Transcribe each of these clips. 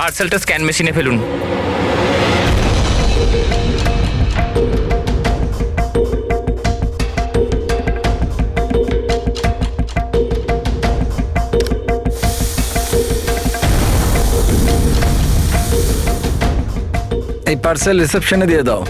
পার্সেলটা স্ক্যান মেশিনে ফেলুন। এই পার্সেল রিসেপশনে দিয়ে দাও।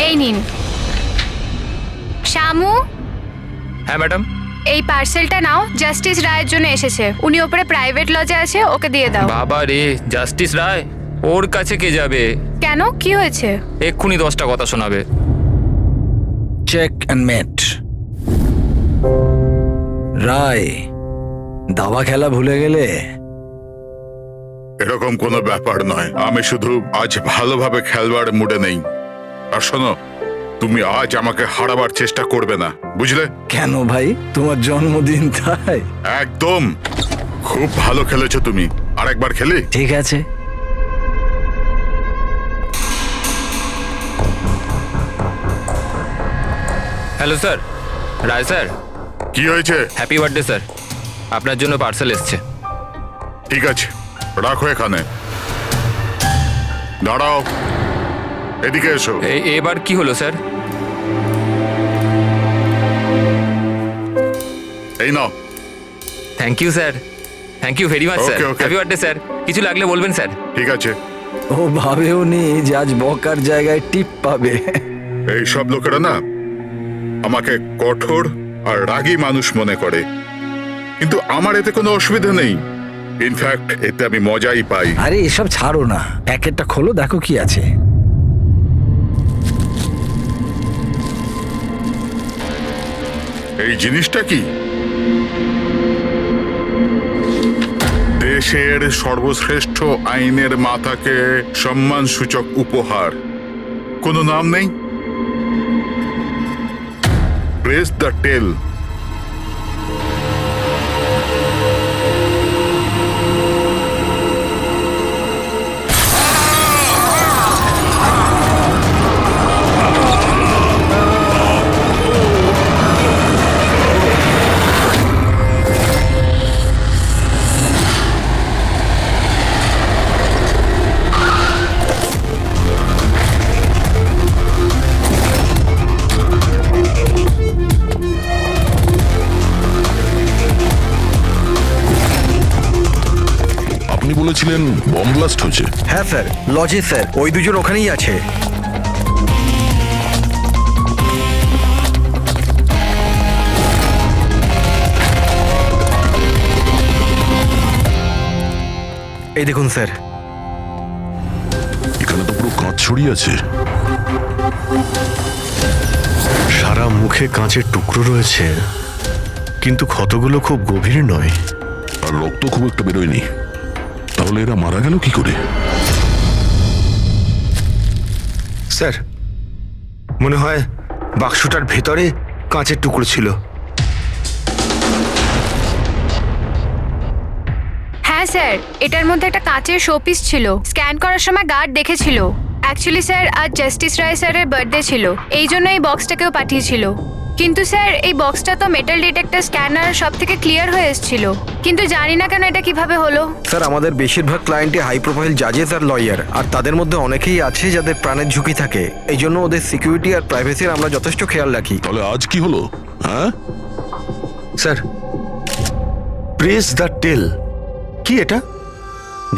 এই নিন। শামু, হ্যাঁ ম্যাডাম। এই পার্সেলটা নাও, জাস্টিস রায়ের জন্য এসেছে। উনি ওপরে প্রাইভেট লজে আছে, ওকে দিয়ে দাও। বাবা রে, জাস্টিস রায়? ওর কাছে কে যাবে? কেন, কি হয়েছে? এক্ষুনি 10টা কথা শোনাবে। চেক অ্যান্ড মেট। রায়, দাবা খেলা ভুলে গেলে? এরকম কোনো ব্যাপার নয়, আমি শুধু আজ ভালোভাবে খেলবার মুডে নেই। আর শোনো, তুমি আজ আমাকে হারাবার চেষ্টা করবে না, বুঝলে? কেন ভাই, তোমার জন্মদিন তাই? একদম। খুব ভালো খেলেছো তুমি, আরেকবার খেলি? ঠিক আছে। হ্যালো স্যার, রায় স্যার। কি হয়েছে? হ্যাপি বার্থডে স্যার, আপনার জন্য পার্সেল এসছে। ঠিক আছে, রাখো এখানে। দাঁড়াও, এদিকে এসো। এবার কি হলো স্যার? এই নাও। Thank you sir, thank you very much sir. Okay, okay. Happy birthday sir. কিছু লাগলে বলবেন স্যার। ঠিক আছে। ও ভাবেও নি যে আজ বকার জায়গায় টিপ পাবে। এই সব লোকেরা না আমাকে কঠোর আর রাগী মানুষ মনে করে, কিন্তু আমার এতে কোনো অসুবিধা নেই। ইনফ্যাক্ট এতে আমি মজাই পাই। আরে এসব ছাড়ো না, প্যাকেটটা খোলো, দেখো কি আছে। এই জিনিসটা কি? দেশের সর্বশ্রেষ্ঠ আইনের মাথাকে সম্মানসূচক উপহার। কোনো নাম নেই? প্রেস দ্য টেল। আপনি বলেছিলেন বম ব্লাস্ট হয়েছে। হ্যাঁ স্যার, লজে স্যার, ওই দুজন ওখানেই আছে। এই দেখুন স্যার। এখানে তো পুরো কাঁচ ছড়িয়ে আছে। সারা মুখে কাঁচের টুকরো রয়েছে, কিন্তু ক্ষতগুলো খুব গভীর নয়। আর রক্ত খুব একটা বেরোয়নি। তাহলে এরা মারা গেল কি করে? স্যার, মনে হয় বাক্সটার ভেতরে কাঁচের টুকরো ছিল। হ্যাঁ স্যার, এটার মধ্যে একটা কাঁচের শোপিস ছিল। স্ক্যান করার সময় গার্ড দেখেছিল। অ্যাকচুয়ালি স্যার, আজ জাস্টিস রায় স্যারের বার্থডে ছিল, এই জন্য এই বক্সটাকেও পাঠিয়েছিল। কিন্তু স্যার, এই বক্সটা তো মেটাল ডিটেক্টর স্ক্যানার সব থেকে ক্লিয়ার হয়ে এসেছিল, কিন্তু জানি না কেন এটা কিভাবে হলো। স্যার, আমাদের বেশিরভাগ ক্লায়েন্টই হাই প্রোফাইল জাজেস আর লয়ার, আর তাদের মধ্যে অনেকেই আছে যাদের প্রাণের ঝুঁকি থাকে। এই জন্য ওদের সিকিউরিটি আর প্রাইভেসির আমরা যথেষ্ট খেয়াল রাখি। তাহলে আজ কি হলো? হ্যাঁ স্যার, প্রেস দ্য টেল, কি এটা?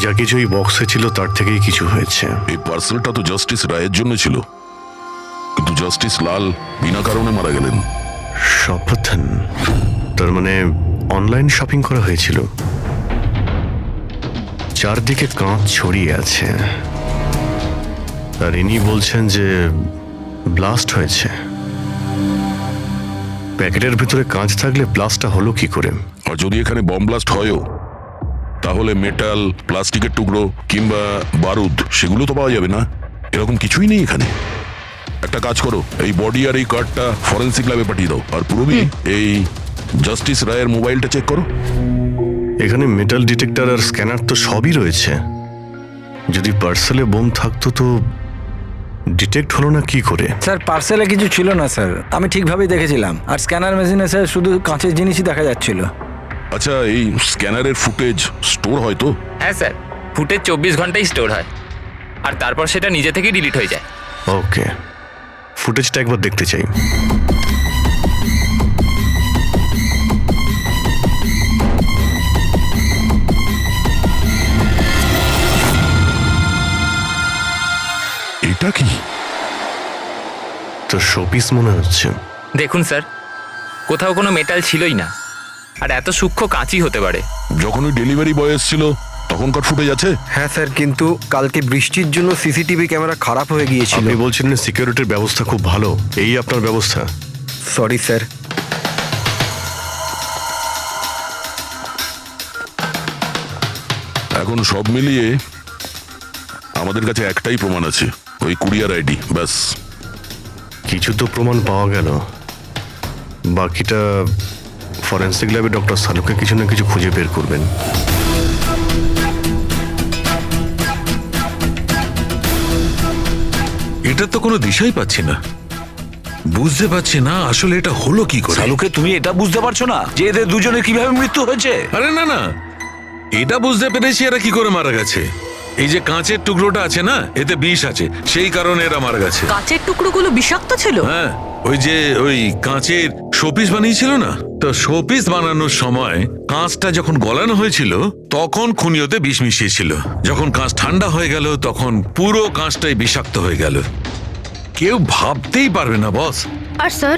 যা কিছু এই বক্সে ছিল তার থেকেই কিছু হয়েছে। এই পার্সেলটা তো জাস্টিস রায়ের জন্য ছিল, কিন্তু জাস্টিস লাল বিনা কারণে মারা গেলেন। শপথন, তার মানে অনলাইন শপিং করা হয়েছিল। চারদিকে কাঁচ ছড়িয়ে আছে, আর ইনি বলছেন যে ব্লাস্ট হয়েছে। প্যাকেটের ভিতরে কাঁচ থাকলে ব্লাস্টটা হলো কি করে? আর যদি এখানে বম ব্লাস্ট হয়ও, তাহলে মেটাল, প্লাস্টিকের টুকরো কিংবা বারুদ সেগুলো তো পাওয়া যাবে না। এরকম কিছুই নেই এখানে। একটা কাজ করো, এই বডি আর এই কার্ডটা ফরেন্সিক ল্যাবে পাঠিয়ে দাও। আর পুরবি, এই জাস্টিস রায়ের মোবাইলটা চেক করো। এখানে মেটাল ডিটেক্টর আর স্ক্যানার তো সবই রয়েছে। যদি পার্সেলে বোম থাকতো তো ডিটেক্ট হলো না কি করে? স্যার পার্সেলে কিছু ছিল না স্যার, আমি ঠিকভাবেই দেখেছিলাম। আর স্ক্যানার মেশিনে স্যার শুধু কাঁচের জিনিসই দেখা যাচ্ছিল। আচ্ছা, এই স্ক্যানারের ফুটেজ স্টোর হয় তো? হ্যাঁ স্যার, ফুটেজ 24 ঘন্টাই স্টোর হয় আর তারপর সেটা নিজে থেকেই ডিলিট হয়ে যায়। ওকে, ফুটেজটা একবার দেখতে চাই। এটা কি? তো শোপিস মনে হচ্ছে। দেখুন স্যার, কোথাও কোনো মেটাল ছিলই না, আর এত সূক্ষ্ম কাঁচই হতে পারে। যখন ওই ডেলিভারি বয় এসেছিল তখনকার ফুটেজ আছে? হ্যাঁ স্যার, কিন্তু কালকে বৃষ্টির জন্য সিসিটিভি ক্যামেরা খারাপ হয়ে গিয়েছিল। আপনি বলছিলেন সিকিউরিটির ব্যবস্থা খুব ভালো, এই আপনার ব্যবস্থা? Sorry sir. এখন সব মিলিয়ে আমাদের কাছে একটাই প্রমাণ আছে, ওই কুরিয়ার আইডি, ব্যাস। কিছু তো প্রমাণ পাওয়া গেল, বাকিটা ফরেন্সিক ল্যাবে ডক্টর সালুকে কিছু না কিছু খুঁজে বের করবেন। এটা তো কোনো দিশাই পাচ্ছি না, বুঝতে পারছি না আসলে এটা হলো কি করে। শালুকে তুমি এটা বুঝতে পারছো না যে এদের দুজনের কিভাবে মৃত্যু হয়েছে? আরে না না, এটা বুঝতে পেরেছি এরা কি করে মারা গেছে। এই যে কাঁচের টুকরোটা আছে না, এতে বিষ আছে, সেই কারণে এরা মারা গেছে। কাঁচের টুকরোগুলো বিষাক্ত ছিল? হ্যাঁ, ওই কাঁচের শোপিস বানিয়েছিল না, তো শোপিস বানানোর সময় কাঁচটা যখন গলানো হয়েছিল তখন খুনিওতে বিষ মিশিয়েছিল। যখন কাঁচ ঠান্ডা হয়ে গেল তখন পুরো কাঁচটাই বিষাক্ত হয়ে গেল। কেউ ভাবতেই পারবে না বস। আর স্যার,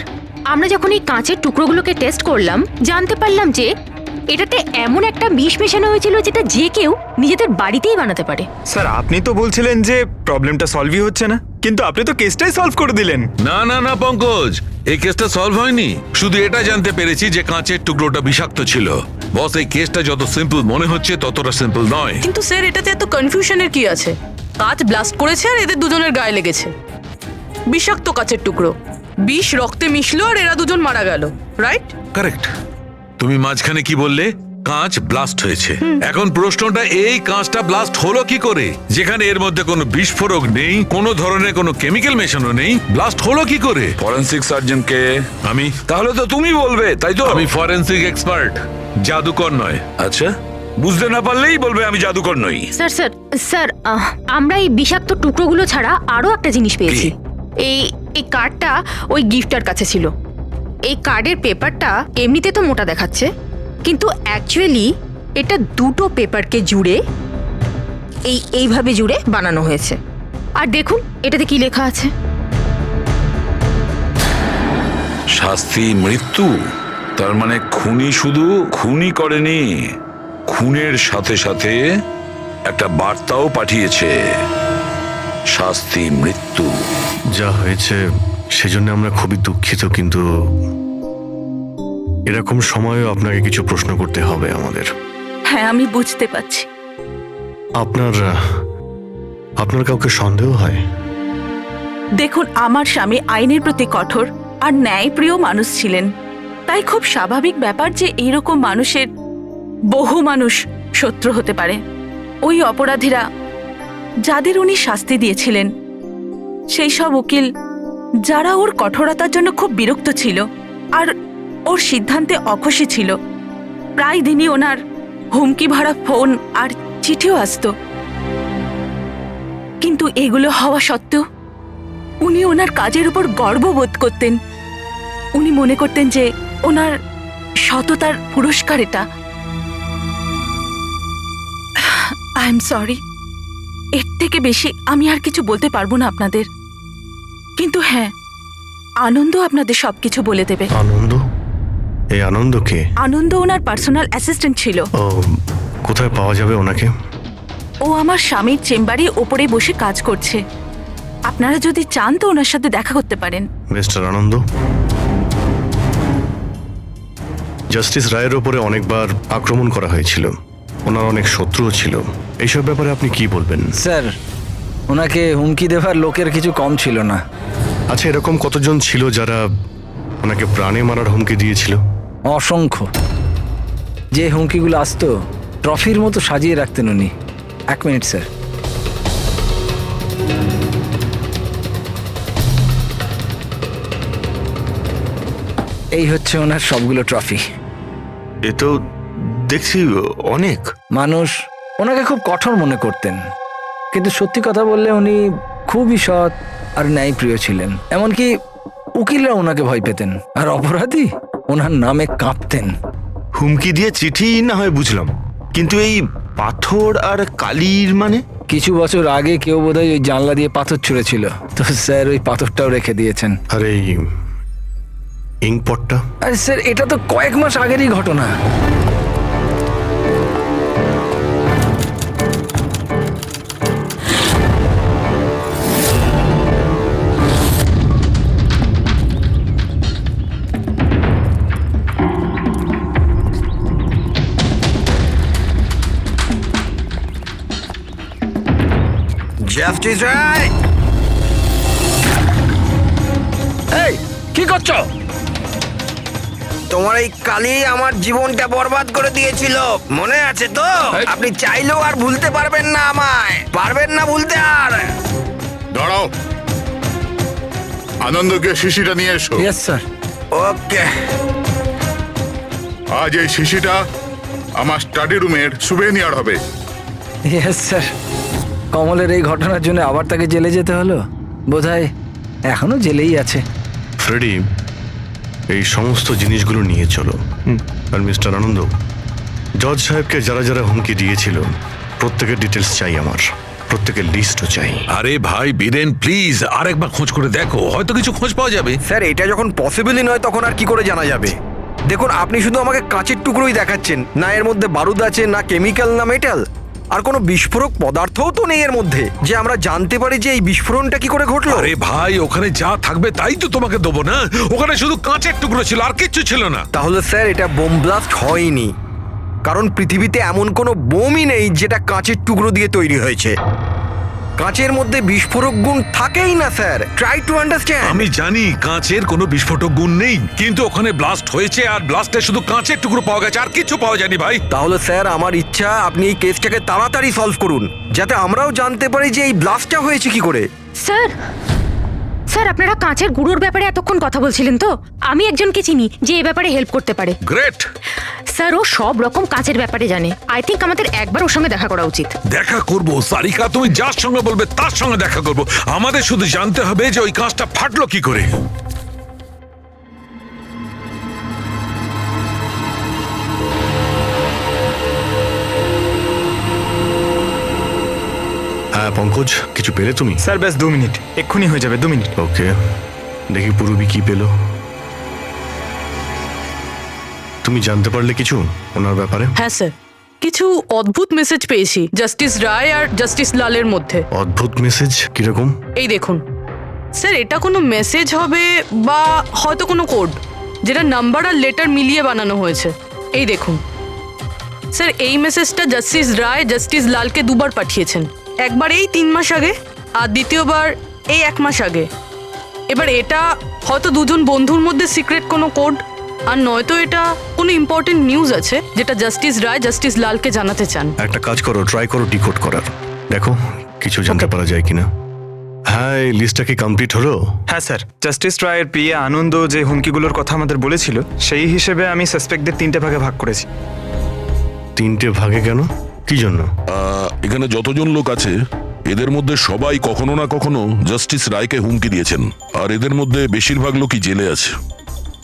আমরা যখন এই কাঁচের টুকরোগুলোকে টেস্ট করলাম জানতে পারলাম যে এটাতে এমন একটা বিষ মেশানো হয়েছিল যেটা যে কেউ নিজেদের বাড়িতেই বানাতে পারে। স্যার আপনি তো বলছিলেন যে প্রবলেমটা সলভই হচ্ছে না, কিন্তু আপনি তো কেসটাই সলভ করে দিলেন। না না না পঙ্কজ, এই কেসটা সলভ হয়নি। শুধু এটা জানতে পেরেছি যে কাঁচের টুকরোটা বিষাক্ত ছিল। বস, এই কেসটা যত সিম্পল মনে হচ্ছে ততটা সিম্পল নয়। কিন্তু স্যার এটাতে এত কনফিউশনের কি আছে? কাঁচ ব্লাস্ট করেছে আর এদের দুজনের গায়ে লেগেছে। বিষাক্ত কাঁচের টুকরো, বিষ রক্তে মিশলো আর এরা দুজন মারা গেল, রাইট? কারেক্ট। তুমি মাঝখানে কি বললে? কাঁচ ব্লাস্ট হয়েছে। এখন প্রশ্নটা, এই কাঁচটা ব্লাস্ট হলো কি করে? যেখানে এর মধ্যে কোনো বিস্ফোরক নেই, কোনো ধরনের কোনো কেমিক্যাল মেশানো নেই, ব্লাস্ট হলো কি করে? ফরেন্সিক সার্জনকে? আমি? তাহলে তো তুমি বলবে, তাই তো? আমি ফরেন্সিক এক্সপার্ট, জাদুকর নয়। আচ্ছা, বুঝতে না পারলেই বলবে আমি জাদুকর নই। স্যার স্যার স্যার, আমরা এই বিষাক্ত টুকরোগুলো ছাড়া আরো একটা জিনিস পেয়েছি। এই এই কার্ডটা ওই গিফটার কাছে ছিল। এই কার্ডের পেপারটা এমনিতে তো মোটা দেখাচ্ছে, কিন্তু অ্যাকচুয়ালি এটা দুটো পেপারকে জুড়ে এইভাবে জুড়ে বানানো হয়েছে। আর দেখুন এটাতে কি লেখা আছে। শাস্তি মৃত্যু, তার মানে খুনি শুধু খুনই করেনি, খুনের সাথে সাথে একটা বার্তাও পাঠিয়েছে, শাস্তি মৃত্যু। যা হয়েছে সেজন্য আমরা খুবই দুঃখিত, কিন্তু এরকম সময়েও আপনাকে কিছু প্রশ্ন করতে হবে আমাদের। হ্যাঁ, আমি বুঝতে পারছি। আপনার কাউকে সন্দেহ হয়? দেখুন, আমার স্বামী আইনের প্রতি কঠোর আর ন্যায়প্রিয় মানুষ ছিলেন, তাই খুব স্বাভাবিক ব্যাপার যে এইরকম মানুষের বহু মানুষ শত্রু হতে পারে। ওই অপরাধীরা যাদের উনি শাস্তি দিয়েছিলেন, সেই সব উকিল যারা ওর কঠোরতার জন্য খুব বিরক্ত ছিল আর ওর সিদ্ধান্তে অখুশি ছিল, প্রায় দিনই ওনার হুমকি ভরা ফোন আর চিঠিও আসতো। কিন্তু এগুলো হওয়া সত্ত্বেও উনি ওনার কাজের উপর গর্ববোধ করতেন। উনি মনে করতেন যে ওনার সততার পুরস্কার এটা। আই এম সরি, এর থেকে বেশি আমি আর কিছু বলতে পারবো না আপনাদের। কিন্তু হ্যাঁ, আনন্দ আপনাদের সবকিছু বলে দেবে। আনন্দ? এই আনন্দ কে? আনন্দ ওনার পার্সোনাল অ্যাসিস্ট্যান্ট ছিল। ও, কোথায় পাওয়া যাবে ওনাকে? ও আমার স্বামীর চেম্বারে ওপরে বসে কাজ করছে। আপনারা যদি চান তো ওনার সাথে দেখা করতে পারেন। মিস্টার আনন্দ, জাস্টিস রায়ের ওপরে অনেকবার আক্রমণ করা হয়েছিল, ওনার অনেক শত্রুও ছিল। এইসব ব্যাপারে আপনি কি বলবেন? স্যার, ওনাকে হুমকি দেওয়ার লোকের কিছু কম ছিল না। আচ্ছা, এরকম কতজন ছিল যারা ওনাকে প্রাণে মারার হুমকি দিয়েছিল? অসংখ্য। যে হুমকিগুলো আসতো ট্রফির মতো সাজিয়ে রাখতেন উনি। 1 মিনিট স্যার। এই হচ্ছে ওনার সবগুলো ট্রফি। এ তো দেখছি অনেক। মানুষ ওনাকে খুব কঠোর মনে করতেন, কিন্তু সত্যি কথা বললে উনি খুবই সৎ আর ন্যায়প্রিয় ছিলেন। এমনকি উকিলরা ওনাকে ভয় পেতেন, আর অপরাধী ওনার নামে কাঁপতেন। হুমকি দিয়ে চিঠি না হয় বুঝলাম, কিন্তু এই পাথর আর কালির মানে? কিছু বছর আগে কেউ বোধহয় ওই জানলা দিয়ে পাথর ছুঁড়েছিল, তো স্যার ওই পাথরটাও রেখে দিয়েছেন। আর এই ইঙ্কপটটা? আরে স্যার, এটা তো কয়েক মাস আগেরই ঘটনা। জাস্টিস রায়, এই কি করছো? তোমার এই কালি আমার জীবনটা বরবাদ করে দিয়েছিল, মনে আছে তো? আপনি চাইলেও আর ভুলতে পারবেন না, আমায় পারবেন না ভুলতে আর। দাঁড়াও, আনন্দকে শিশিটা নিয়ে এসো। Yes sir. ওকে। আজ এই শিশিটা আমার স্টাডি রুমের সুভেনিয়ার হবে। Yes sir. কমলের এই ঘটনার জন্য আবার তাকে জেলে যেতে হলো, বোধহয় এখনো জেলেই আছে। ফ্রেডি, এই সমস্ত জিনিসগুলো নিয়ে চলো। আর মিস্টার আনন্দ, জজ সাহেবকে যারা যারা হুমকি দিয়েছিল প্রত্যেকের ডিটেলস চাই আমার, প্রত্যেকের লিস্টও চাই। আরে ভাই বীরেন, প্লিজ আরেকবার খোঁজ করে দেখো, হয়তো কিছু খোঁজ পাওয়া যাবে। স্যার, এটা যখন পসিবলই নয় তখন আর কি করে জানা যাবে? দেখুন, আপনি শুধু আমাকে কাঁচের টুকরোই দেখাচ্ছেন, না এর মধ্যে বারুদ আছে, না কেমিক্যাল, না মেটাল, আর কোনো বিস্ফোরক পদার্থও তো নেই এর মধ্যে, যে আমরা জানতে পারি যে এই বিস্ফোরণটা কি করে ঘটলো। আরে ভাই, ওখানে যা থাকবে তাই তো তোমাকে দেবো না। ওখানে শুধু কাঁচের টুকরো ছিল, আর কিচ্ছু ছিল না। তাহলে স্যার এটা বোম ব্লাস্ট হয়নি, কারণ পৃথিবীতে এমন কোনো বোমই নেই যেটা কাঁচের টুকরো দিয়ে তৈরি হয়েছে। কাঁচের মধ্যে বিস্ফোরক গুণ থাকেই না স্যার, ট্রাই টু আন্ডারস্ট্যান্ড। আমি জানি কাঁচের কোনো বিস্ফোটক গুণ নেই, কিন্তু ওখানে ব্লাস্ট হয়েছে, আর ব্লাস্টে শুধু কাঁচের টুকরো পাওয়া গেছে, আর কিছু পাওয়া যায়নি ভাই। তাহলে স্যার আমার ইচ্ছা আপনি এই কেসটাকে তাড়াতাড়ি সলভ করুন, যাতে আমরাও জানতে পারি যে এই ব্লাস্টটা হয়েছে কি করে। স্যার, স্যার আপনারা কাঁচের গুঁড়োর ব্যাপারে এতক্ষণ কথা বলছিলেন তো? আমি একজনকে চিনি যে এই ব্যাপারে হেল্প করতে পারে। গ্রেট। স্যার, ও সব রকম কাঁচের ব্যাপারে জানে। আই থিঙ্ক আমাদের একবার ওর সঙ্গে দেখা করা উচিত। দেখা করব সারিকা, তুমি যার সঙ্গে বলবে তার সঙ্গে দেখা করব। আমাদের শুধু জানতে হবে যে ওই কাঁচটা ফাটলো কি করে। হ্যাঁ পঙ্কজ, কিছু পেলে তুমি? স্যার ব্যাস 2 মিনিট, এক্ষুনি হয়ে যাবে, 2 মিনিট। ওকে, দেখি পূর্বী কি পেলো। তুমি জানতে পারলে কিছু ওনার ব্যাপারে? হ্যাঁ স্যার, কিছু অদ্ভুত মেসেজ পেয়েছি জাস্টিস রায় আর জাস্টিস লালের মধ্যে। অদ্ভুত মেসেজ কিরকম? এই দেখুন স্যার, এটা কোনো মেসেজ হবে বা হয়তো কোনো কোড, যেটা নাম্বার আর লেটার মিলিয়ে বানানো হয়েছে। এই দেখুন স্যার, এই মেসেজটা জাস্টিস রায় জাস্টিস লালকে 2 বার পাঠিয়েছেন। একবার এই 3 মাস আগে, আর দ্বিতীয়বার এই 1 মাস আগে। এবার এটা হয়তো দুজন বন্ধুর মধ্যে সিক্রেট কোনো কোড, আর নয়তো এটা কোনো ইম্পর্টেন্ট নিউজ আছে যেটা জাস্টিস রায় জাস্টিস লালকে জানাতে চান। একটা কাজ করো, ট্রাই করো ডিকোড করার, দেখো কিছু জানতে পারা যায় কিনা। হ্যাঁ, এই লিস্টটা কি কমপ্লিট হলো? হ্যাঁ স্যার, জাস্টিস রায়ের পিএ আনন্দ যে হুমকিগুলোর কথা আমাদের বলেছিল, সেই হিসেবে আমি সাসপেক্টদের 3টে ভাগে ভাগ করেছি। 3টে ভাগে কেন, কি জন্য? এখানে যতজন লোক আছে এদের মধ্যে সবাই কখনো না কখনো জাস্টিস রায়কে হুমকি দিয়েছেন, আর এদের মধ্যে বেশিরভাগ লোকই জেলে আছে।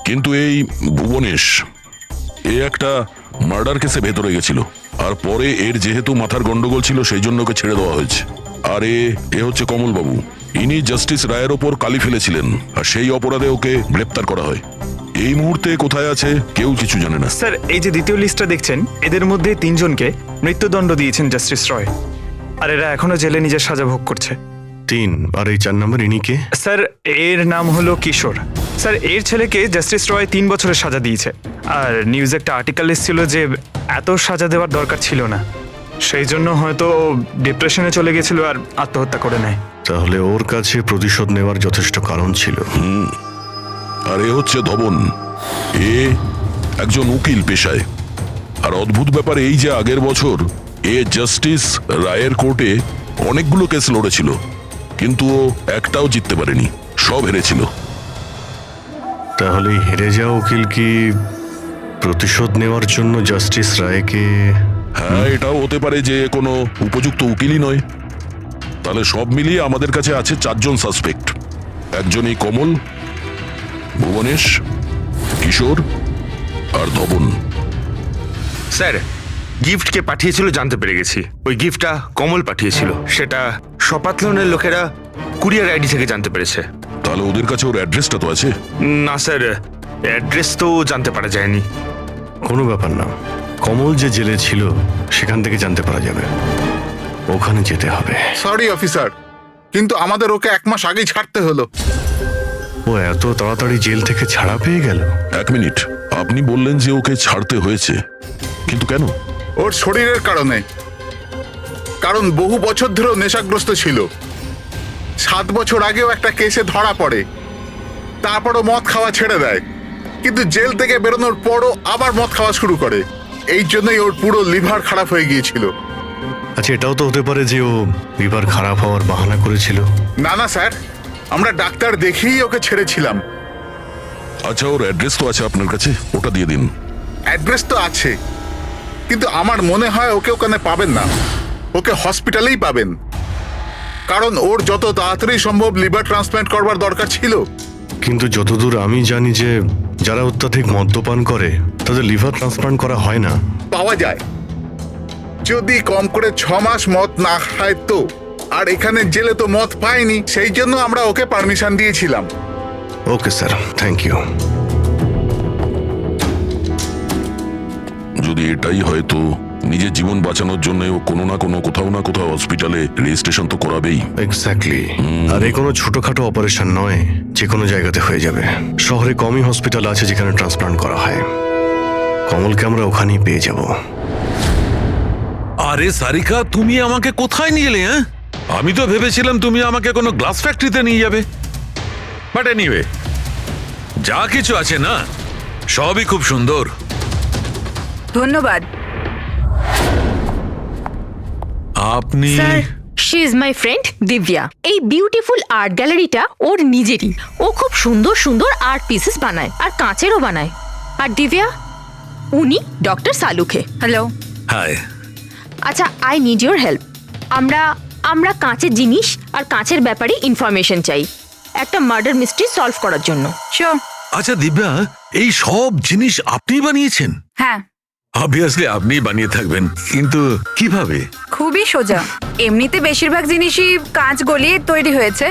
কিন্তু এই ভুবনেশ, এ একটা মার্ডার কেসে ভেতরে গেছিল, আর পরে এর যেহেতু মাথার গন্ডগোল ছিল সেই জন্য ওকে ছেড়ে দেওয়া হয়েছে। আর এ হচ্ছে কমলবাবু, ইনি জাস্টিস রায়ের ওপর কালি ফেলেছিলেন, আর সেই অপরাধে ওকে গ্রেপ্তার করা হয়। এই মুহূর্তে কোথায় আছে কেউ কিছু জানে না। স্যার, এই যে দ্বিতীয় লিস্টটা দেখছেন, এদের মধ্যে 3 জনকে মৃত্যুদণ্ড দিয়েছেন জাস্টিস রয়, আর এরা এখনো জেলে নিজের সাজা ভোগ করছে। 3, আর এই 4 নম্বর ইনি কে? স্যার, এর নাম হলো কিশোর। স্যার, এর ছেলেকে জাস্টিস রয় 3 বছরের সাজা দিয়েছে, আর নিউজে একটা আর্টিকেল এসেছিল যে এত সাজা দেওয়ার দরকার ছিল না, সেই জন্য হয়তো ডিপ্রেশনে চলে গেছিল আর আত্মহত্যা করে নেয়। তাহলে ওর কাছে প্রতিশোধ নেওয়ার যথেষ্ট কারণ ছিল। আর এ হচ্ছে ধবন, এ একজন উকিল পেশায়। আর অদ্ভুত ব্যাপার এই যে আগের বছর এ জাস্টিস রায়ের কোর্টে অনেকগুলো কেস লড়েছিল, কিন্তু ও একটাও জিততে পারেনি, সব হেরেছিল। তাহলে এই হেরে যাওয়া উকিল কি প্রতিশোধ নেওয়ার জন্য জাস্টিস রায়কে? হ্যাঁ, এটাও হতে পারে যে কোনো উপযুক্ত উকিলই নয়। তাহলে সব মিলিয়ে আমাদের কাছে আছে 4 জন সাসপেক্ট। একজনই কমল, ভুবনেশ, কিশোর আর ধবন। স্যার, গিফটকে পাঠিয়েছিল জানতে পেরে গেছি। ওই গিফটটা কমল পাঠিয়েছিল, সেটা সপাতলনের লোকেরা কুরিয়ার আইডি থেকে জানতে পেরেছে। তাহলে ওদের কাছে ওর অ্যাড্রেসটা তো আছে? না স্যার, অ্যাড্রেস তো জানতে পারা যায়নি। কোনো ব্যাপার না, কমল যে জেলে ছিল সেখান থেকে জানতে পারা যাবে। ওখানে যেতে হবে। সরি অফিসার, কিন্তু আমাদের ওকে 1 মাস আগেই ছাড়তে হলো। ও এত তাড়াতাড়ি জেল থেকে ছাড়া পেয়ে গেল? 1 মিনিট, আপনি বললেন যে ওকে ছাড়তে হয়েছে, কিন্তু কেন? ওর শরীরের কারণে। কারণ বহু বছর ধরেও নেশাগ্রস্ত ছিল। 7 বছর আগেও একটা কেসে ধরা পড়ে, তারপরও মদ খাওয়া ছেড়ে দেয়, কিন্তু জেল থেকে বেরোনোর পরও আবার মদ খাওয়া শুরু করে। এই জন্যই ওর পুরো লিভার খারাপ হয়ে গিয়েছিল। আচ্ছা, এটাও তো হতে পারে যে ও লিভার খারাপ হওয়ার বাহানা করেছিল। না না স্যার, আমরা ডাক্তার দেখেই ওকে ছেড়েছিলাম। আচ্ছা, ওর অ্যাড্রেস তো আছে আপনার কাছে, ওটা দিয়ে দিন। অ্যাড্রেস তো আছে, কিন্তু আমার মনে হয় ওকে ওখানে পাবেন না, ওকে হসপিটালেই পাবেন। কারণ ওর যত তাড়াতাড়ি সম্ভব লিভার ট্রান্সপ্ল্যান্ট করবার দরকার ছিল। কিন্তু যতদূর আমি জানি যে যারা অত্যাধিক মদ্যপান করে তাদের লিভার ট্রান্সপ্লান্ট করা হয় না। পাওয়া যায়, যদি কম করে 6 মাস মদ না খায় তো। আর এখানে জেলে তো মদ পায়নি, সেই জন্য আমরা ওকে পারমিশন দিয়েছিলাম। Okay sir, thank you. যদি এটাই হয় তো নিজের জীবন বাঁচানোর জন্য ও কোনো না কোনো কোথাও না কোথাও হসপিটালে রেজিস্ট্রেশন তো করাবেই। এক্স্যাক্টলি। আর এই কোনো ছোটখাটো অপারেশন নয়, যে কোনো জায়গাতে হয়ে যাবে। শহরে কমই হসপিটাল আছে যেখানে ট্রান্সপ্লান্ট করা হয়। কমলকে আমরা ওখানেই পেয়ে যাব। আরে সারিকা, তুমি আমাকে কোথায় নিয়ে এলে? হ্যাঁ, আমি তো ভেবেছিলাম তুমি আমাকে কোনো গ্লাস ফ্যাক্টরিতে নিয়ে যাবে। বাট এনিওয়ে, যা কিছু আছে না সবই খুব সুন্দর। ধন্যবাদ। আপনি? Sir, she is my friend Divya. এই বিউটিফুল আর্ট গ্যালারিটা ওর নিজেরই। ও খুব সুন্দর সুন্দর আর্ট পিসেস বানায়, আর কাঁচেরও বানায়। আর দিব্যা, উনি ডক্টর সালুখে। হ্যালো। হাই। আচ্ছা, আই নিড ইউর হেল্প। আমরা কাঁচের জিনিস আর কাঁচের ব্যাপারে ইনফরমেশন চাই একটা মার্ডার মিস্ট্রি সলভ করার জন্য। শিওর। আচ্ছা দিব্যা, এই সব জিনিস আপনি বানিয়েছেন? হ্যাঁ। অবভিয়াসলি আপনি বানিয়ে থাকবেন, কিন্তু কিভাবে? খুবই সোজা। এমনিতে বেশিরভাগ জিনিসই কাঁচ গলিয়ে তৈরি হয়েছে।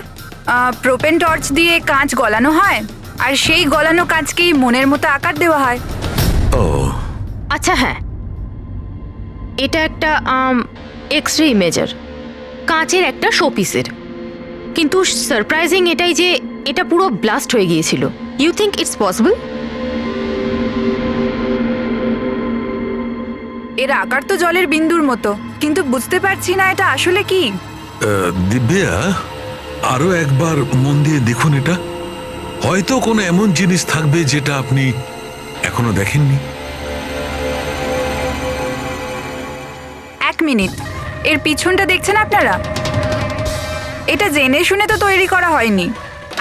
প্রোপেন টর্চ দিয়ে কাঁচ গলানো হয়, আর সেই গলানো কাঁচকেই মনের মতো আকার দেওয়া হয়। ও আচ্ছা, হ্যাঁ, এটা একটা এক্স রে ইমেজার, কাঁচের একটা শোপিসের। কিন্তু সারপ্রাইজিং এটাই যে এটা পুরো ব্লাস্ট হয়ে গিয়েছিল। You think it's possible? এর আকার তো জলের বিন্দুর মতো, কিন্তু বুঝতে পারছি না এটা আসলে কি। দিব্যা, আরো একবার মন দিয়ে দেখুন এটা। হয়তো কোনো এমন জিনিস থাকবে যেটা আপনি এখনো দেখেননি। 1 মিনিট, এর পিছনটা দেখছেন আপনারা? এটা জেনে শুনে তো তৈরি করা হয়নি।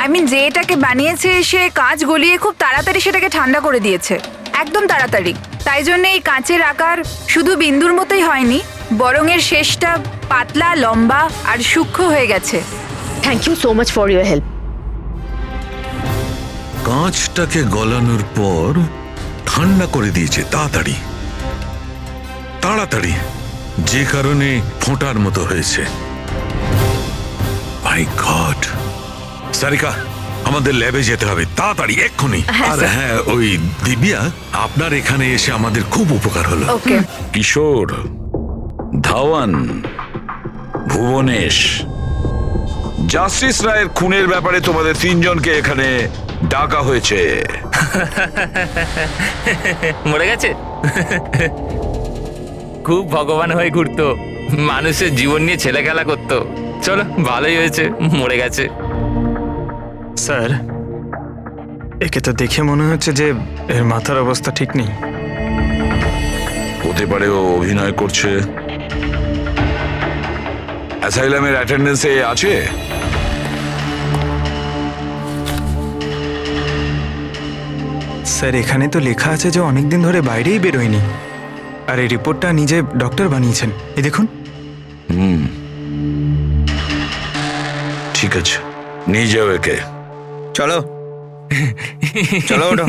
আই মিন, যে এটাকে বানিয়েছে সে কাঁচ গলিয়ে খুব তাড়াতাড়ি সেটাকে ঠান্ডা করে দিয়েছে, একদম তাড়াতাড়ি। তাই জন্য এই কাঁচের আকার শুধু বিন্দুর মতোই হয়নি, বরং এর শেষটা পাতলা, লম্বা আর সূক্ষ্ম হয়ে গেছে। Thank you so much for your help. কাঁচটাকে গলানোর পর ঠান্ডা করে দিয়েছে তাড়াতাড়ি তাড়াতাড়ি, যে কারণে ফোঁটার মতো হয়েছে। মাই গড! সারিকা, আমাদের ল্যাবে যেতে হবে তাড়াতাড়ি, এক্ষুনি। আর হ্যাঁ, ওই দিব্যা, আপনার এখানে এসে আমাদের খুব উপকার হলো। ওকে। কিশোর, ধাওয়ান, ভুবনেশ, জাস্টিস রায়ের খুনের ব্যাপারে তোমাদের 3 জনকে এখানে ডাকা হয়েছে। মরে গেছে? খুব ভগবান হয়ে ঘুরতো, মানুষের জীবন নিয়ে ছেলে খেলা করতো। চলো, ভালোই হয়েছে মরে গেছে। স্যার, একে তো দেখে মনে হচ্ছে যে এর মাথার অবস্থা ঠিক নেই। হতে পারে ও অভিনয় করছে। অ্যাসাইলামের অ্যাটেন্ডেন্সে আছে? স্যার এখানে তো লেখা আছে যে অনেকদিন ধরে বাইরেই বেরোয়নি, আর এই রিপোর্টটা নিজে ডক্টর বানিয়েছেন। এই দেখুন। ঠিক আছে, নিয়ে যাও একে। চলো চলো ওঠো।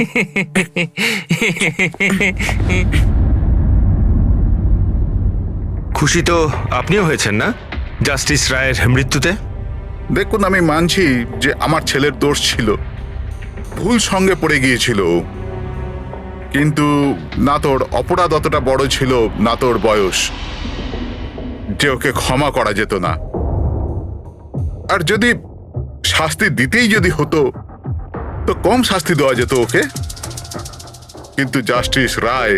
খুশি তো আপনিও হয়েছেন না জাস্টিস রায়ের মৃত্যুতে? দেখুন, আমি মানছি যে আমার ছেলের দোষ ছিল, ভুল সঙ্গে পড়ে গিয়েছিল ও। কিন্তু না তোর অপরাধ অতটা বড় ছিল, না তোর বয়স, যে ওকে ক্ষমা করা যেত না। আর যদি শাস্তি দিতেই যদি হতো তো কম শাস্তি দেওয়া যেত ওকে। কিন্তু জাস্টিস রায়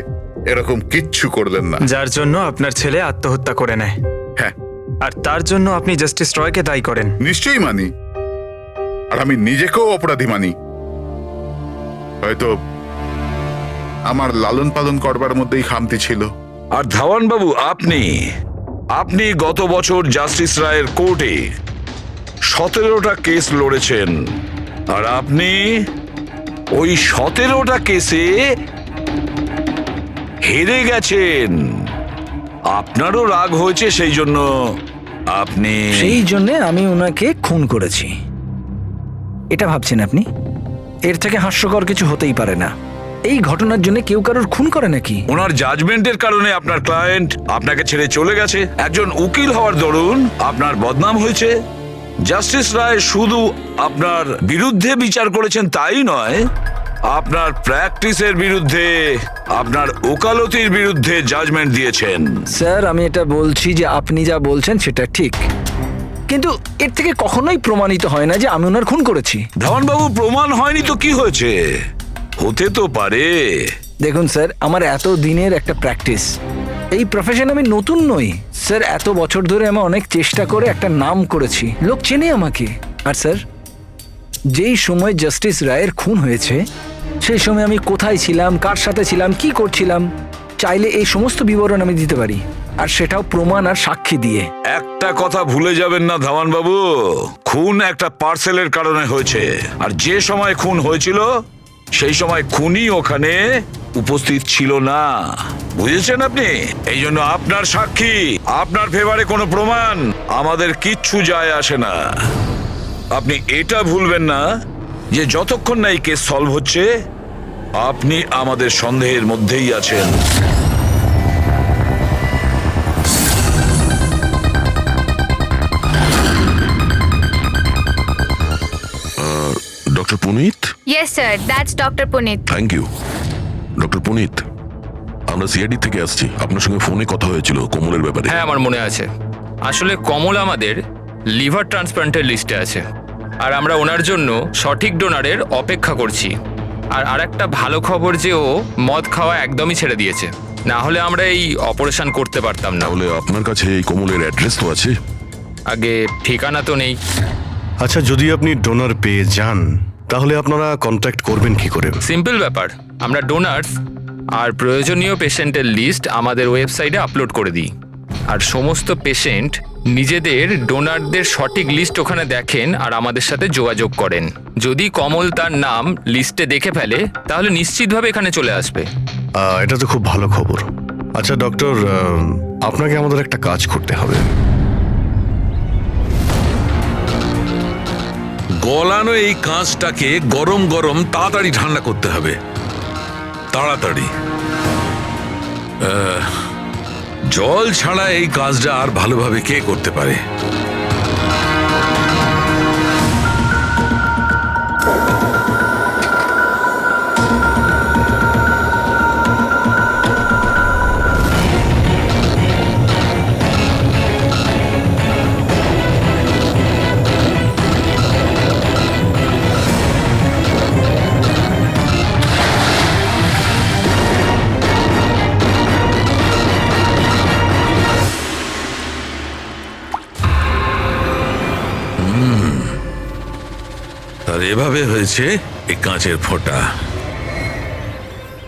এরকম কিচ্ছু করলেন না। যার জন্য আপনার ছেলে আত্মহত্যা করে নেয়, হ্যাঁ, আর তার জন্য আপনি জাস্টিস রয়কে দায়ী করেন। নিশ্চয়ই মানি, আর আমি নিজেকেও অপরাধী মানি। হয়তো আমার লালন পালন করবার মধ্যেই খামতি ছিল। আর ধাওয়ান বাবু, আপনি গত বছর জাস্টিস রায়ের কোর্টে 17টা কেস লড়েছেন, আর আপনি ওই 17টা কেসে হেরে গেছেন। আপনারও রাগ হয়েছে, সেই জন্য আপনি সেই জন্যে আমি ওনাকে খুন করেছি, এটা ভাবছেন আপনি? এর থেকে হাস্যকর কিছু হতেই পারে না। এই ঘটনার জন্য কেউ কারোর খুন করে নাকি? ওনার জাজমেন্টের কারণে আপনার ক্লায়েন্ট আপনাকে ছেড়ে চলে গেছে। একজন উকিল হওয়ার দরুন আপনার বদনাম হয়েছে। জাস্টিস রায় শুধু আপনার বিরুদ্ধে বিচার করেছেন তাই নয়, আপনার প্র্যাকটিসের বিরুদ্ধে, আপনার ওকালতির বিরুদ্ধে জাজমেন্ট দিয়েছেন। স্যার, আমি এটা বলছি যে আপনি যা বলছেন সেটা ঠিক, কিন্তু এর থেকে কখনোই প্রমাণিত হয় না যে আমি ওনার খুন করেছি। ধাওয়ানবাবু, প্রমাণ হয়নি তো কি হয়েছে? হতে তো পারে। দেখুন স্যার, আমার এত দিনের একটা প্র্যাকটিস, এই প্রফেশন আমি নতুন নই স্যার। এত বছর ধরে আমি অনেক চেষ্টা করে একটা নাম করেছি, লোক চেনে আমাকে। আর স্যার, যেই সময় জাস্টিস রায়ের খুন হয়েছে সেই সময় আমি কোথায় ছিলাম, কার সাথে ছিলাম, কি করছিলাম, চাইলে এই সমস্ত বিবরণ আমি দিতে পারি, আর সেটাও প্রমাণ আর সাক্ষী দিয়ে। একটা কথা ভুলে যাবেন না ধাওয়ানবাবু, খুন একটা পার্সেলের কারণে হয়েছে, আর যে সময় খুন হয়েছিল সেই সময় খুনি ওখানে উপস্থিত ছিল না। বুঝেছেন আপনি? এই জন্য আপনার সাক্ষী, আপনার ফেভারে কোনো প্রমাণ আমাদের কিচ্ছু যায় আসে না। আপনি এটা ভুলবেন না যে যতক্ষণ না এই কেস সলভ হচ্ছে আপনি আমাদের সন্দেহের মধ্যেই আছেন। Doctor Punit? Yes sir, that's doctor Punit. Thank you. Doctor Punit, আমরা সিআইডি থেকে আসছি। আপনার সঙ্গে ফোনে কথা হয়েছিল কমলের ব্যাপারে। হ্যাঁ, আমার মনে আছে। আসলে কমল আমাদের লিভার ট্রান্সপ্লান্টের লিস্টে আছে, আর আমরা ওনার জন্য সঠিক ডোনারের অপেক্ষা করছি। আর আরেকটা ভালো খবর যে ও মদ খাওয়া একদমই ছেড়ে দিয়েছে, না হলে আমরা এই অপারেশন করতে পারতাম না। তাহলে আপনার কাছে এই কমলের অ্যাড্রেস তো আছে? আগে ঠিকানা তো নেই। আচ্ছা, যদি আপনি ডোনার পেয়ে যান তাহলে আপনারা কন্ট্যাক্ট করবেন কি করে? সিম্পল ব্যাপার, আমরা ডোনার্স আর প্রয়োজনীয় পেশেন্টের লিস্ট আমাদের ওয়েবসাইটে আপলোড করে দিই, আর সমস্ত পেশেন্ট নিজেদের ডোনারদের সঠিক লিস্ট ওখানে দেখেন আর আমাদের সাথে যোগাযোগ করেন। যদি কমল তার নাম লিস্টে দেখে ফেলে তাহলে নিশ্চিতভাবে এখানে চলে আসবে। এটা তো খুব ভালো খবর। আচ্ছা ডক্টর, আপনাকে আমাদের একটা কাজ করতে হবে। গলানো এই কাঁচটাকে গরম গরম তাড়াতাড়ি ঠান্ডা করতে হবে, তাড়াতাড়ি। জল ছাড়া এই কাজটা আর ভালোভাবে কে করতে পারে? আর এভাবে হয়েছে এই কাঁচের ফোঁটা।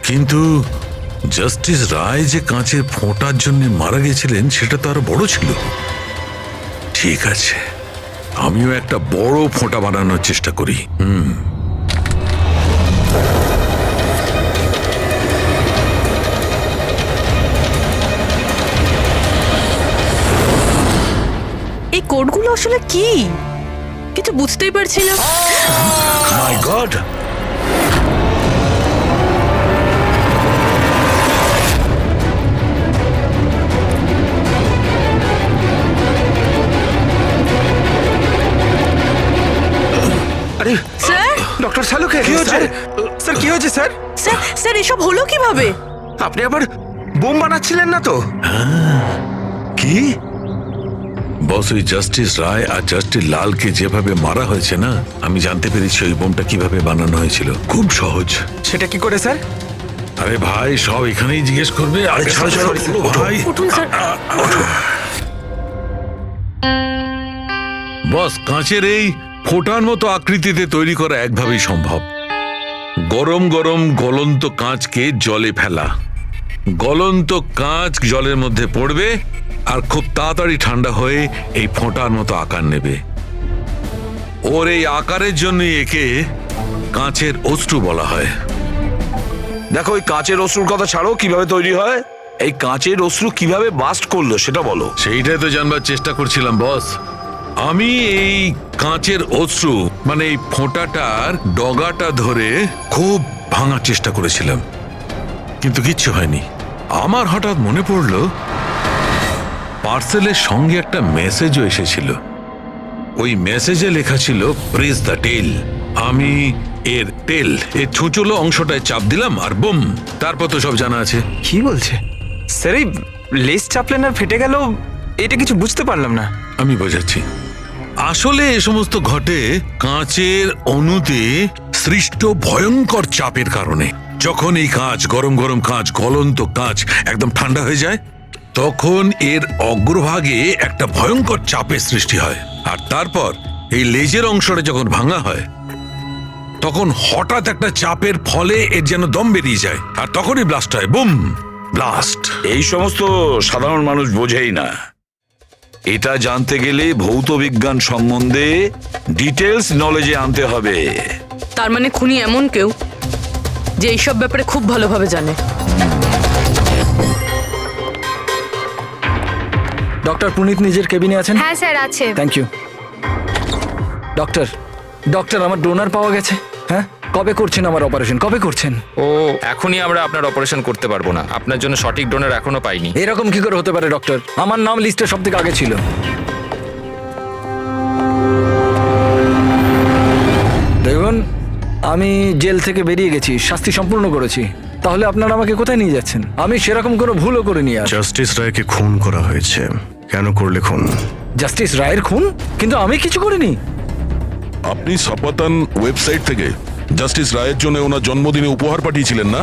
কিন্তু জাস্টিস রায় যে কাঁচের ফোঁটার জন্য মারা গেছিলেন সেটা তো আরো বড় ছিল। ঠিক আছে, আমিও একটা বড় ফোঁটা বানানোর চেষ্টা করি। এই কোডগুলো আসলে কি কিছু বুঝতেই পারছি না। মাই গড! আরে স্যার ডক্টর শালুকে কি হয়েছে স্যার, কি হয়েছে স্যার? স্যার স্যার এসব হলো কিভাবে? আপনি আবার বোম বানাচ্ছিলেন না তো? কি বস, ওই জাস্টিস রায় আর জাস্টিস লালকে যেভাবে মারা হয়েছে না, আমি জানতে পেরেছি ওই বোমটা কিভাবে বানানো হয়েছিল। খুব সহজ। সেটা কি করে স্যার? আরে ভাই, সব এখানেই জিজ্ঞেস করবে। আরে ছাড়ো ছাড়ো ভাই। উঠুন স্যার। বস, কাঁচের এই ফোঁটার মতো আকৃতিতে তৈরি করা একভাবেই সম্ভব। গরম গরম গলন্ত কাঁচকে জলে ফেলা, গলন্ত কাঁচ জলের মধ্যে পড়বে আর খুব তাড়াতাড়ি ঠান্ডা হয়ে এই ফোঁটার মতো আকার নেবে। ওর এই আকারের জন্যই একে কাঁচের অশ্রু বলা হয়। দেখো, ওই কাঁচের অশ্রুর কথা ছাড়ো, কিভাবে তৈরি হয়? এই কাঁচের অশ্রু কিভাবে বাস্ট করলো সেটা বলো। সেইটাই তো জানবার চেষ্টা করছিলাম বস। আমি এই কাঁচের অশ্রু মানে এই ফোঁটাটার ডগাটা ধরে খুব ভাঙার চেষ্টা করেছিলাম, কিন্তু কিচ্ছু হয়নি। আমার হঠাৎ মনে পড়লো পার্সেলের সঙ্গে একটা মেসেজও এসেছিল। ওই মেসেজে লেখা ছিল প্রেস দ্য টেল। আমি এর টেল, এর ছুঁচলো অংশটায় চাপ দিলাম আর বুম, তারপর তো সব জানা আছে। কি বলছে স্যার? এই লেস চাপলেন আর ফেটে গেল, এটা কিছু বুঝতে পারলাম না। আমি বোঝাচ্ছি। আসলে এ সমস্ত ঘটে কাঁচের অণুতে সৃষ্ট ভয়ঙ্কর চাপের কারণে। যখন এই কাঁচ, গরম গরম কাঁচ, গলন্ত কাঁচ একদম ঠান্ডা হয়ে যায়, তখন এর অগ্রভাগে একটা ভয়ঙ্কর চাপের সৃষ্টি হয়। আর তারপর এই লেজের অংশটা যখন ভাঙা হয়, তখন হঠাৎ একটা চাপের ফলে এর যেন দম বেরিয়ে যায়, আর তখনই ব্লাস্ট হয়। Broom, blast. এই সমস্ত সাধারণ মানুষ বোঝেই না। এটা জানতে গেলে ভৌত বিজ্ঞান সম্বন্ধে ডিটেলস নলেজে আনতে হবে। তার মানে খুনি এমন কেউ যে এইসব ব্যাপারে খুব ভালোভাবে জানে। ডক্টর পুনিত নিজের কেবিনে আছেন? হ্যাঁ স্যার আছে। Thank you. ডক্টর, ডক্টর আমার ডোনার পাওয়া গেছে। হ্যাঁ, কবে করছেন আমার অপারেশন? কবে করছেন? ও এখনই আমরা আপনার অপারেশন করতে পারবো না, আপনার জন্য সঠিক ডোনার এখনো পাইনি। এরকম কি করে হতে পারে ডক্টর? আমার নাম লিস্টে সব থেকে আগে ছিল। দেখুন, আমি জেল থেকে বেরিয়ে গেছি, শাস্তি সম্পূর্ণ করেছি। তাহলে আপনারা আমাকে কোথায় নিয়ে যাচ্ছেন? আমি সেরকম কোনো ভুলও করিনি। আর জাস্টিস রায়কে খুন করা হয়েছে। কেন করলে খুন? জাস্টিস রায়ের খুন? কিন্তু আমি কিছু করিনি। আপনি সপাতান ওয়েবসাইট থেকে জাস্টিস রায়ের জন্য ওনার জন্মদিনে উপহার পাঠিয়েছিলেন না?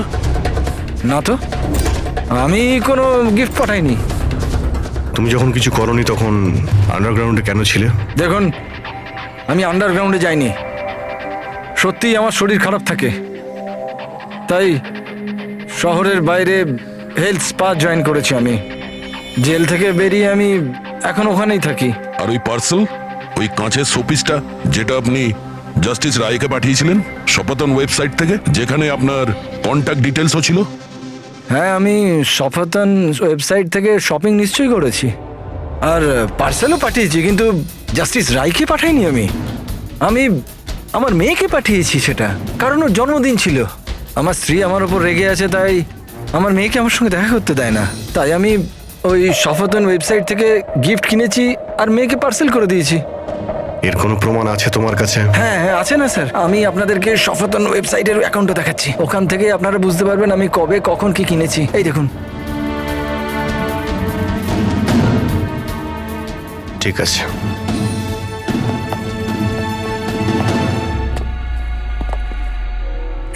না তো, আমি কোনো গিফট পাঠাইনি। তুমি যখন কিছু করনি তখন আন্ডারগ্রাউন্ডে কেন ছিলে? দেখুন, আমি আন্ডারগ্রাউন্ডে যাইনি। সত্যিই আমার শরীর খারাপ থাকে, তাই শহরের বাইরে হেলথ স্পা জয়েন করেছি আমি। জেল থেকে বেরিয়ে আমি এখন ওখানেই থাকি। আর ওই পার্সেল, ওই কাঁচের শোপিসটা যেটা আপনি জাস্টিস রায়কে পাঠিয়েছিলেন সপাতন ওয়েবসাইট থেকে, যেখানে আপনার কন্ট্যাক্ট ডিটেলসও ছিল? হ্যাঁ, আমি সফাতন ওয়েবসাইট থেকে শপিং নিশ্চয়ই করেছি, আর পার্সেলও পাঠিয়েছি, কিন্তু জাস্টিস রায়কে পাঠাইনি। আমি আমার মেয়েকে পাঠিয়েছি সেটা, কারণ ওর জন্মদিন ছিল। আমার স্ত্রী আমার ওপর রেগে আছে, তাই আমার মেয়েকে আমার সঙ্গে দেখা করতে দেয় না। তাই আমি ওই সফাতন ওয়েবসাইট থেকে গিফট কিনেছি আর মেয়েকে পার্সেল করে দিয়েছি। এর কোনো প্রমাণ আছে তোমার কাছে? হ্যাঁ হ্যাঁ আছে না স্যার, আমি আপনাদেরকে সফাতন ওয়েবসাইটের অ্যাকাউন্টটা দেখাচ্ছি। ওখান থেকে আপনারা বুঝতে পারবেন আমি কবে কখন কি কিনেছি। এই দেখুন। ঠিক আছে।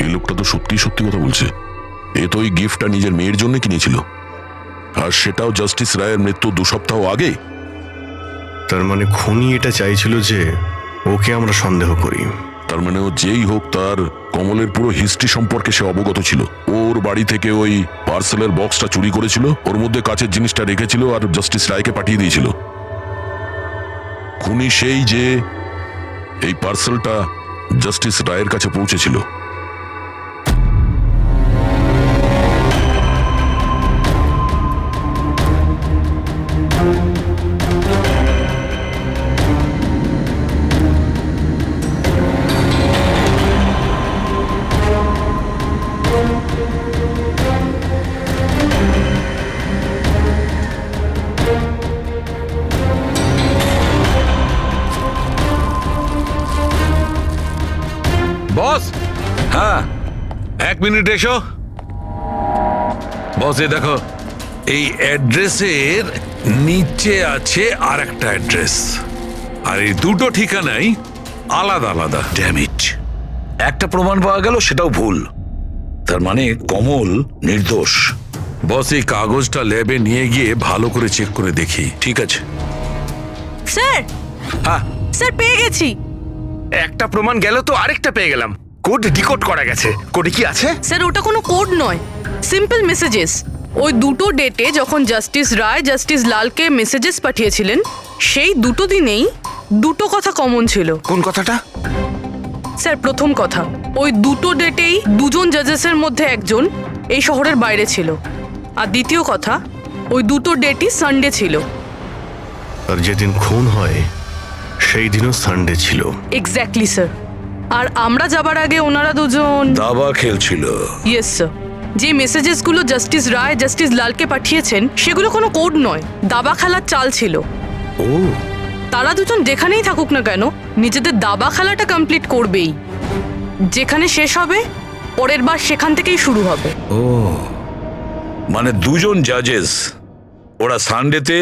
এই লোকটা তো সত্যি সত্যি কথা বলছে। এ তো ওই গিফটটা নিজের মেয়ের জন্য কিনেছিল, আর সেটাও জাস্টিস রায়ের মৃত্যু 2 সপ্তাহ আগে। তার মানে খুনি এটা চাইছিল যে ওকে আমরা সন্দেহ করি। তার মানে ও যেই হোক তার কমলের পুরো হিস্ট্রি সম্পর্কে সে অবগত ছিল। ওর বাড়ি থেকে ওই পার্সেলের বক্সটা চুরি করেছিল, ওর মধ্যে কাচের জিনিসটা রেখেছিল আর জাস্টিস রায়কে পাঠিয়ে দিয়েছিল। খুনি সেই যে এই পার্সেলটা জাস্টিস রায়ের কাছে পৌঁছেছিল। বস, হ্যাঁ 1 মিনিট এসো। বস, এই দেখো, এই অ্যাড্রেসের নিচে আছে আর একটা অ্যাড্রেস, আর এই দুটো ঠিকানাই আলাদা আলাদা। ড্যামিট, একটা প্রমাণ পাওয়া গেল, সেটাও ভুল। তার মানে কমল নির্দোষ। বস, এই কাগজটা ল্যাবে নিয়ে গিয়ে ভালো করে চেক করে দেখি, ঠিক আছে? স্যার, হ্যাঁ স্যার পেয়ে গেছি। একটা প্রমাণ গেল তো আরেকটা পেয়ে গেলাম। কোড ডিকোড করা গেছে। কোডে কি আছে? স্যার ওটা কোনো কোড নয়, সিম্পল মেসেজেস। ওই দুটো ডেটে যখন জাস্টিস রায় জাস্টিস লালকে মেসেজেস পাঠিয়েছিলেন, সেই দুটো দিনেই দুটো কথা কমন ছিল। কোন কথাটা? স্যার প্রথম কথা, ওই দুটো ডেটেই দুজন জাজেসের মধ্যে একজন এই শহরের বাইরে ছিল। আর দ্বিতীয় কথা, ওই দুটো ডেটই সানডে ছিল। আর যেদিন খুন হয় সেই দিনও সানডে ছিল। Exactly sir. আর আমরা যাবার আগে ওনারা দুজন দাবা খেলছিল। Yes sir. যে মেসেজেসগুলো জাস্টিস রায় জাস্টিস লালকে পাঠিয়েছেন সেগুলো কোনো কোড নয়, দাবা খেলার চাল ছিল। ও, তারা দুজন যেখানেই থাকুক না কেন নিজেদের দাবা খেলাটা কমপ্লিট করবেই। যেখানে শেষ হবে পরের বার সেখান থেকেই শুরু হবে। ও, মানে দুজন জাজেস, ওরা সানডেতে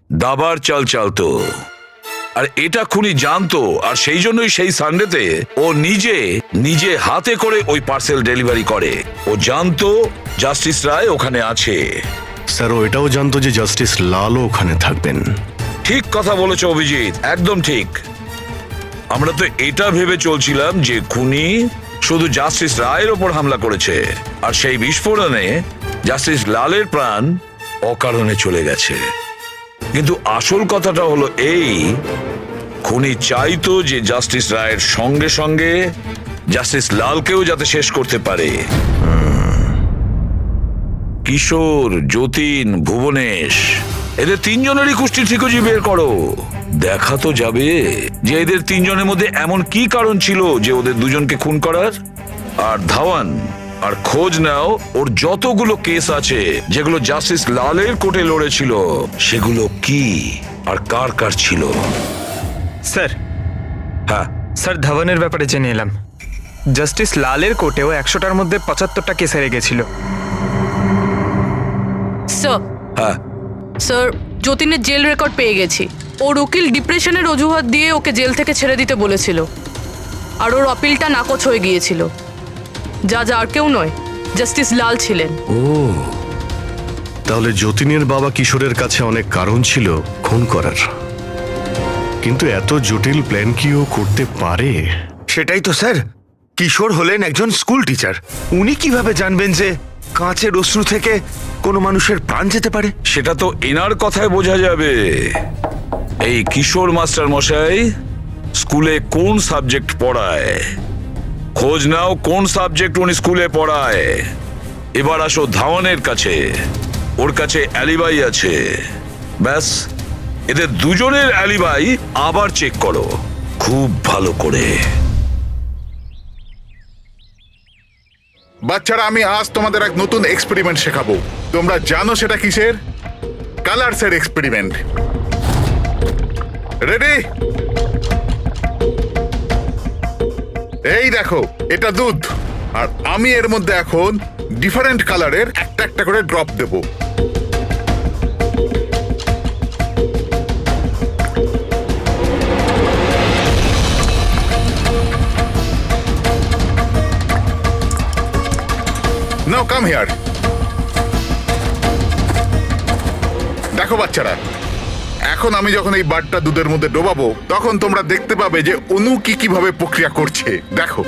দাবার চাল চালতো, আর এটা খুনি জানতো, আর সেই জন্যই সেই সানডেতে ও নিজে হাতে করে ওই পার্সেল ডেলিভারি করে। ও জানতো জাস্টিস রায় ওখানে আছে। স্যার ও এটাও জানতো যে জাস্টিস লালও ওখানে থাকবেন। ঠিক কথা বলেছ অভিজিৎ, একদম ঠিক। আমরা তো এটা ভেবে চলছিলাম যে খুনি শুধু জাস্টিস রায়ের ওপর হামলা করেছে, আর সেই বিস্ফোরণে জাস্টিস লালের প্রাণ অকারণে চলে গেছে। কিন্তু আসল কথাটা হলো এই, খুনি চাইতো যে জাস্টিস রায়ের সঙ্গে সঙ্গে জাস্টিস লালকেও যাতে শেষ করতে পারে। কিশোর, যতীন, ভুবনেশ, এদের তিনজনেরই কুষ্টি ঠিকজি বের করো। দেখা তো যাবে যে এদের তিনজনের মধ্যে এমন কি কারণ ছিল যে ওদের দুজনকে খুন করার। আর ধাওয়ান আর খোঁজ নাও ওর যতগুলো কেস আছে যেগুলো জাস্টিস লালের কোর্টে লড়েছিল, সেগুলো কি আর কার কার ছিল। স্যার, হ্যাঁ স্যার ধাওয়ানের ব্যাপারে জেনে এলাম। জাস্টিস লালের কোর্টেও 100টার মধ্যে 75টা কেস হেরে গেছিল। স্যার, হ্যাঁ স্যার যতীনের জেল রেকর্ড পেয়ে গেছি। ওর উকিল ডিপ্রেশনের অজুহাত দিয়ে ওকে জেল থেকে ছেড়ে দিতে বলেছিল, আর ওর আপিলটা নাকচ হয়ে গিয়েছিল। যা আর কেউ নয়, জাস্টিস লাল ছিলেন। ও, তাহলে যতীনের বাবা কিশোরের কাছে অনেক কারণ ছিল খুন করার, কিন্তু এত জটিল প্ল্যান কি ও করতে পারে? সেটাই তো স্যার। কিশোর হলেন একজন স্কুল টিচার। উনি কিভাবে জানবেন যে কাঁচের অশ্রু থেকে কোনো মানুষের প্রাণ যেতে পারে? সেটা তো এনার কথায় বোঝা যাবে। এই কিশোর মাস্টার মশাই স্কুলে কোন সাবজেক্ট পড়ায়, খোঁজ নাও কোন সাবজেক্ট উনি স্কুলে পড়ায়। এবার আসো ধাওয়ানের কাছে, ওর কাছে অ্যালিবাই আছে। ব্যাস, এদের দুজনের অ্যালিবাই আবার চেক করো খুব ভালো করে। বাচ্চারা, আমি আজ তোমাদের এক নতুন এক্সপেরিমেন্ট শেখাবো। তোমরা জানো সেটা কিসের? কালারসের এক্সপেরিমেন্ট। রেডি? এই দেখো, এটা দুধ, আর আমি এর মধ্যে এখন ডিফারেন্ট কালারের একটা একটা করে drop Dev. Now come here. দেখো বাচ্চারা, এখন আমি যখন এই বারটা দুধের মধ্যে ডোবাবো তখন তোমরা দেখতে পাবে যে অনু কি কিভাবে প্রক্রিয়া করছে। দেখো,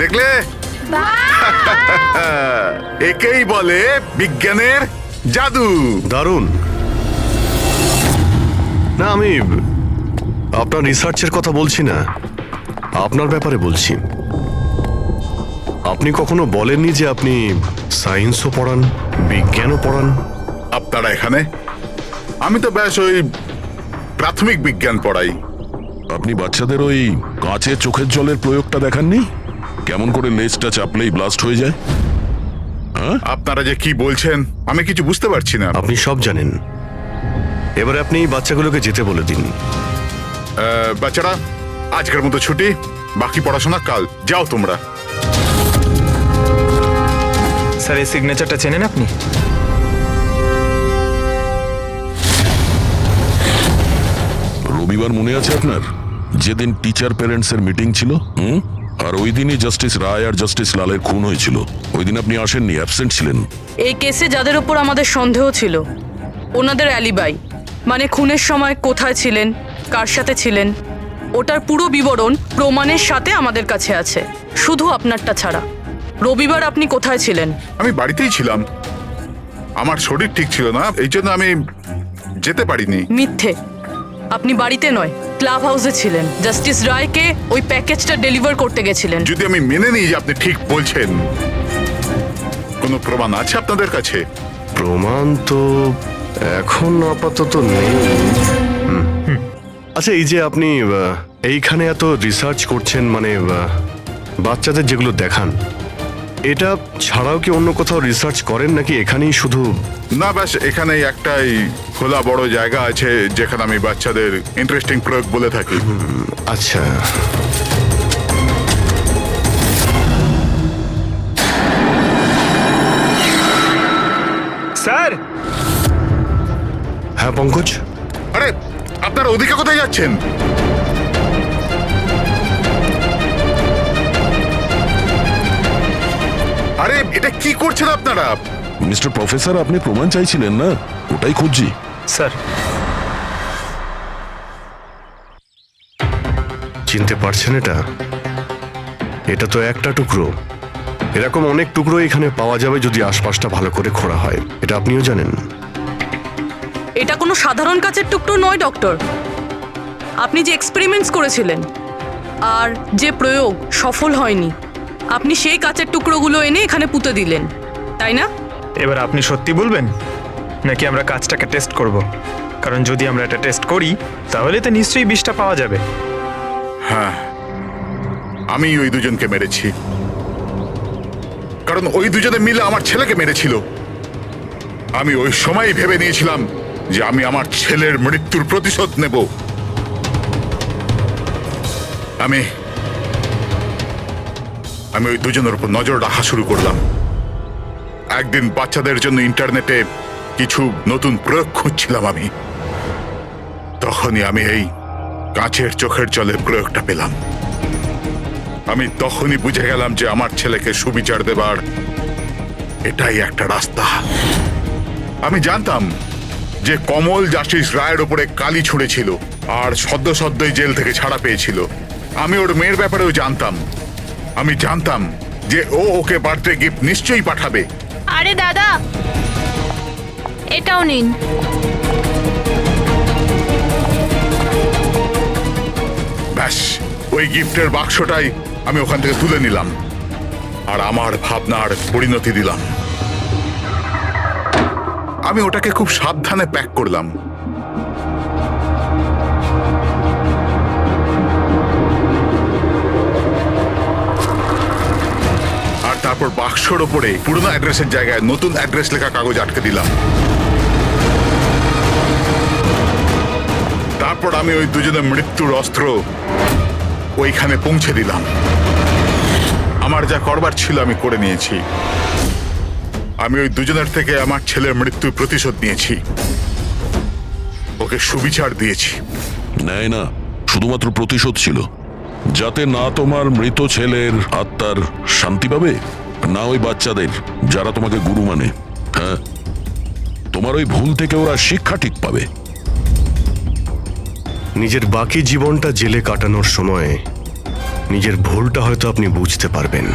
দেখলে? একেই বলে বিজ্ঞানের জাদু। দারুণ। না, আমি আপনার রিসার্চের কথা বলছি না, আপনার ব্যাপারে বলছি। আপনি কখনো বলেননি যে আপনি সায়েন্সও পড়ান, বিজ্ঞানও পড়ান? আপনারা এখানে? আমি তো ব্যাস ওই প্রাথমিক বিজ্ঞান পড়াই। আপনি বাচ্চাদের ওই কাঁচের চোখের জলের প্রয়োগটা দেখাননি? কেমন করে লেজটা চাপলেই ব্লাস্ট হয়ে যায়? আপনারা যে কি বলছেন আমি কিছু বুঝতে পারছি না। আপনি সব জানেন। এবারে আপনি বাচ্চাগুলোকে যেতে বলে দিন। বাচ্চারা, আজকের মতো ছুটি, বাকি পড়াশোনা কাল। যাও তোমরা। স্যার, এই সিগনেচারটা চেনেন আপনি? রবিবার মনে আছে আপনার, যেদিন টিচার প্যারেন্টস এর মিটিং ছিল? আর ওই দিনই জাস্টিস রায় আর জাস্টিস লালের খুন হয়েছিল। ওই দিন আপনি আসেননি, অ্যাবসেন্ট ছিলেন। এই কেসে যাদের উপর আমাদের সন্দেহ ছিল, ওনাদের অ্যালিবাই মানে খুনের সময় কোথায় ছিলেন, কার সাথে ছিলেন, ওটার পুরো বিবরণ প্রমাণের সাথে আমাদের কাছে আছে, শুধু আপনারটা ছাড়া। রবিবার আপনি কোথায় ছিলেন? আমি বাড়িতেই ছিলাম। আমার শরীর ঠিক ছিল না, এই জন্য আমি যেতে পারিনি। মিথ্যে। আপনি বাড়িতে নয়, ক্লাব হাউসে ছিলেন। জাস্টিস রায়কে ওই প্যাকেজটা ডেলিভার করতে গেছিলেন। যদি আমি মেনে নিই যে আপনি ঠিক বলছেন, কোনো প্রমাণ আছে আপনাদের কাছে? প্রমাণ তো এখন আপাতত নেই। আচ্ছা, এই যে আপনি এইখানে এত রিসার্চ করছেন, মানে বাচ্চাদের যেগুলো দেখান, এটা ছাড়াও কি অন্য কোথাও রিসার্চ করেন নাকি এখানেই শুধু? না, ব্যাস এখানেই একটাই খোলা বড় জায়গা আছে যেখানে আমি বাচ্চাদের ইন্টারেস্টিং প্রয়োগ বলে থাকি। আচ্ছা, স্যার। হ্যাঁ পঙ্কজ। আরে, আপনারা ওদিকে কোথায় যাচ্ছেন? আরে, এটা কি করছেন আপনারা? মিস্টার প্রফেসর, আপনি প্রমাণ চাইছিলেন না? ওটাই খুঁজছি। স্যার, চিনতে পারছেন এটা? এটা তো একটা টুকরো। এরকম অনেক টুকরো এখানে পাওয়া যাবে যদি আশপাশটা ভালো করে খোঁড়া হয়। এটা আপনিও জানেন। এটা কোনো সাধারণ কাচের টুকরো নয় ডক্টর। আপনি যে এক্সপেরিমেন্টস করেছিলেন আর যে প্রয়োগ সফল হয়নি, আপনি সেই কাচের টুকরোগুলো এনে এখানে পুঁতে দিলেন, তাই না? এবার আপনি সত্যি বলবেন নাকি আমরা কাজটাকে টেস্ট করব? কারণ যদি আমরা এটা টেস্ট করি তাহলে তো নিশ্চয়ই বিষটা পাওয়া যাবে। হ্যাঁ, আমি ওই দুজনকে মেরেছি, কারণ ওই দুজনে মিলে আমার ছেলেকে মেরেছিল। আমি ওই সময় ভেবে নিয়েছিলাম যে আমি আমার ছেলের মৃত্যুর প্রতিশোধ নেব। আমি ওই দুজনের উপর নজর রাখা শুরু করলাম। একদিন বাচ্চাদের জন্য ইন্টারনেটে কিছু নতুন প্রয়োগ খুঁজছিলাম আমি, তখনই আমি এই কাঁচের চোখের জলের প্রয়োগটা পেলাম। আমি তখনই বুঝে গেলাম যে আমার ছেলেকে সুবিচার দেবার এটাই একটা রাস্তা। আমি জানতাম যে কমল জাস্টিস রায়ের উপরে কালি ছুঁড়েছিল আর সদ্যই জেল থেকে ছাড়া পেয়েছিল। আমি ওর মেয়ের ব্যাপারেও জানতাম। আমি জানতাম যে ও ওকে বার্থডে গিফট নিশ্চয়ই পাঠাবে। আরে দাদা, এটাও নিন। ব্যাস, ওই গিফটের বাক্সটাই আমি ওখান থেকে তুলে নিলাম আর আমার ভাবনার পরিণতি দিলাম। আমি ওটাকে খুব সাবধানে প্যাক করলাম। আর তারপর বাক্সর ওপরে পুরনো অ্যাড্রেসের জায়গায় নতুন অ্যাড্রেস লেখা কাগজ আটকে দিলাম। তারপর আমি ওই দুজনের মৃত্যুর অস্ত্র ওইখানে পৌঁছে দিলাম। আমার যা করবার ছিল আমি করে নিয়েছি। আমি ওই দুজনের থেকে আমার ছেলের মৃত্যুর প্রতিশোধ নিয়েছি, ওকে সুবিচার দিয়েছি। নেয় না, শুধুমাত্র প্রতিশোধ ছিল। যাতে না তোমার মৃত ছেলের আত্মার শান্তি পাবে, না ওই বাচ্চাদের যারা তোমাকে গুরু মানে। হ্যাঁ, তোমার ওই ভুল থেকে ওরা শিক্ষা ঠিক পাবে। নিজের বাকি জীবনটা জেলে কাটানোর সময় নিজের ভুলটা হয়তো আপনি বুঝতে পারবেন।